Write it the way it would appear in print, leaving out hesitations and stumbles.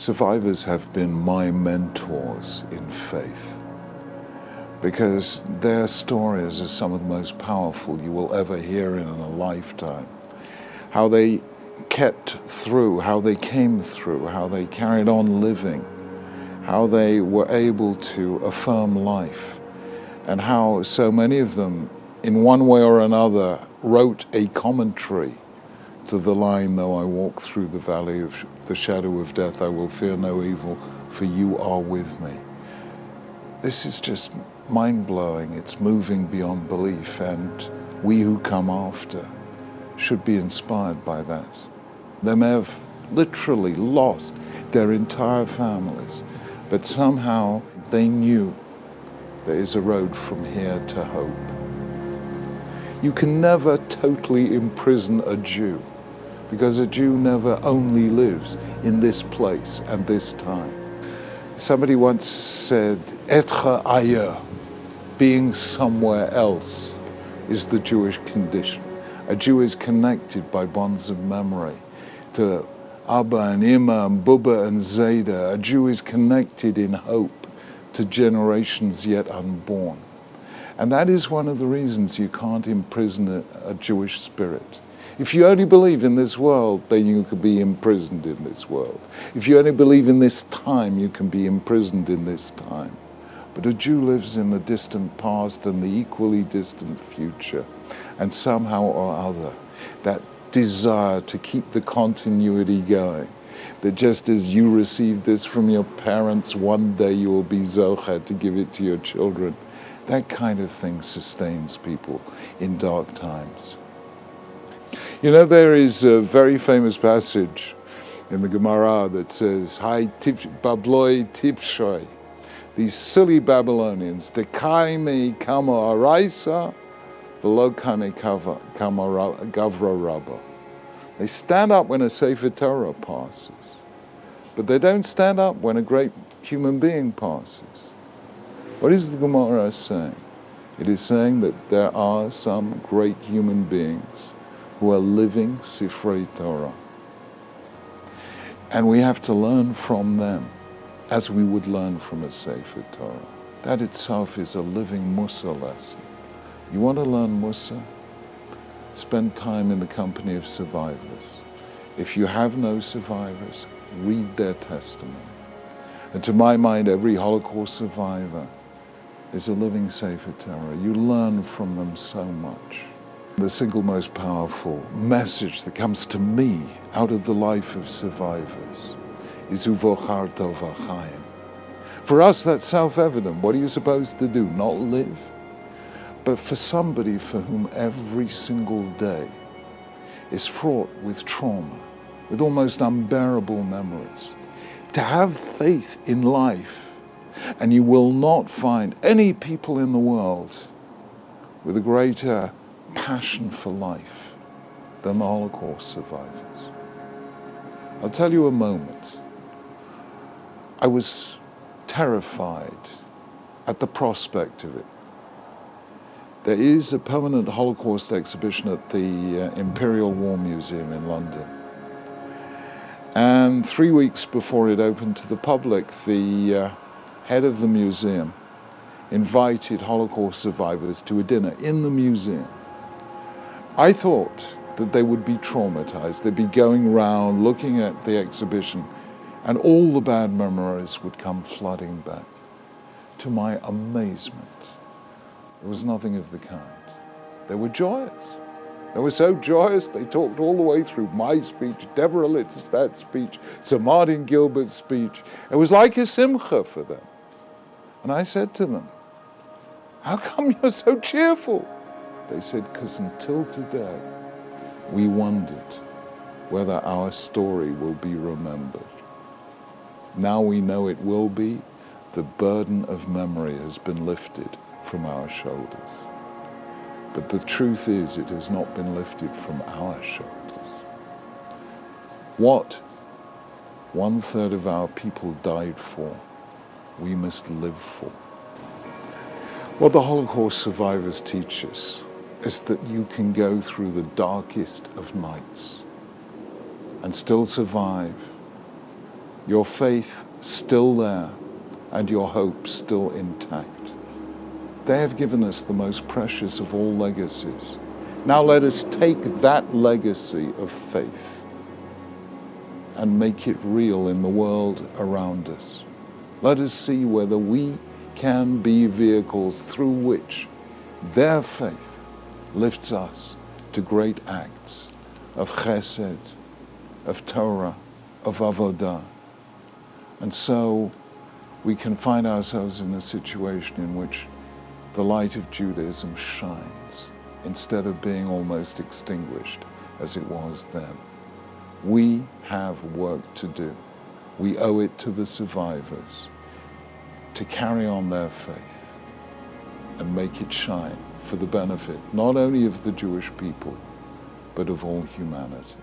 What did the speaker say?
Survivors have been my mentors in faith because their stories are some of the most powerful you will ever hear in a lifetime. How they kept through, how they came through, how they carried on living, how they were able to affirm life, and how so many of them, in one way or another, wrote a commentary to the line, "Though I walk through the valley of the shadow of death, I will fear no evil, for you are with me." This is just mind-blowing. It's moving beyond belief, and we who come after should be inspired by that. They may have literally lost their entire families, but somehow they knew there is a road from here to hope. You can never totally imprison a Jew, because a Jew never only lives in this place and this time. Somebody once said, "Etre ailleurs," being somewhere else, is the Jewish condition. A Jew is connected by bonds of memory to Abba and Ima and Bubba and Zayda. A Jew is connected in hope to generations yet unborn. And that is one of the reasons you can't imprison a Jewish spirit. If you only believe in this world, then you can be imprisoned in this world. If you only believe in this time, you can be imprisoned in this time. But a Jew lives in the distant past and the equally distant future. And somehow or other, that desire to keep the continuity going, that just as you received this from your parents, one day you will be zocher to give it to your children. That kind of thing sustains people in dark times. You know, there is a very famous passage in the Gemara that says, "Hai babloi tipshoi," these silly Babylonians, "Dekai me kama araisa, v'lo kane kama gavra rabba." They stand up when a Sefer Torah passes, but they don't stand up when a great human being passes. What is the Gemara saying? It is saying that there are some great human beings who are living Sifrei Torah. And we have to learn from them as we would learn from a Sefer Torah. That itself is a living Mussar lesson. You want to learn Mussar? Spend time in the company of survivors. If you have no survivors, read their testimony. And to my mind, every Holocaust survivor is a living Sefer Torah. You learn from them so much. The single most powerful message that comes to me out of the life of survivors is Uvocharto v'chaim. For us, that's self-evident. What are you supposed to do? Not live? But for somebody for whom every single day is fraught with trauma, with almost unbearable memories, to have faith in life, and you will not find any people in the world with a greater passion for life than the Holocaust survivors. I'll tell you a moment. I was terrified at the prospect of it. There is a permanent Holocaust exhibition at the Imperial War Museum in London. And 3 weeks before it opened to the public, the head of the museum invited Holocaust survivors to a dinner in the museum. I thought that they would be traumatized. They'd be going around looking at the exhibition and all the bad memories would come flooding back. To my amazement, there was nothing of the kind. They were joyous. They were so joyous, they talked all the way through my speech, Deborah Litzstad's speech, Sir Martin Gilbert's speech. It was like a simcha for them. And I said to them, "How come you're so cheerful?" They said, "Because until today, we wondered whether our story will be remembered. Now we know it will be. The burden of memory has been lifted from our shoulders. But the truth is, it has not been lifted from our shoulders. What 1/3 of our people died for, we must live for." What the Holocaust survivors teach us is that you can go through the darkest of nights and still survive your faith still there, and your hope still intact. They have given us the most precious of all legacies. Now let us take that legacy of faith and make it real in the world around us. Let us see whether we can be vehicles through which their faith lifts us to great acts of chesed, of Torah, of avodah. And so we can find ourselves in a situation in which the light of Judaism shines instead of being almost extinguished as it was then. We have work to do. We owe it to the survivors to carry on their faith and make it shine for the benefit not only of the Jewish people, but of all humanity.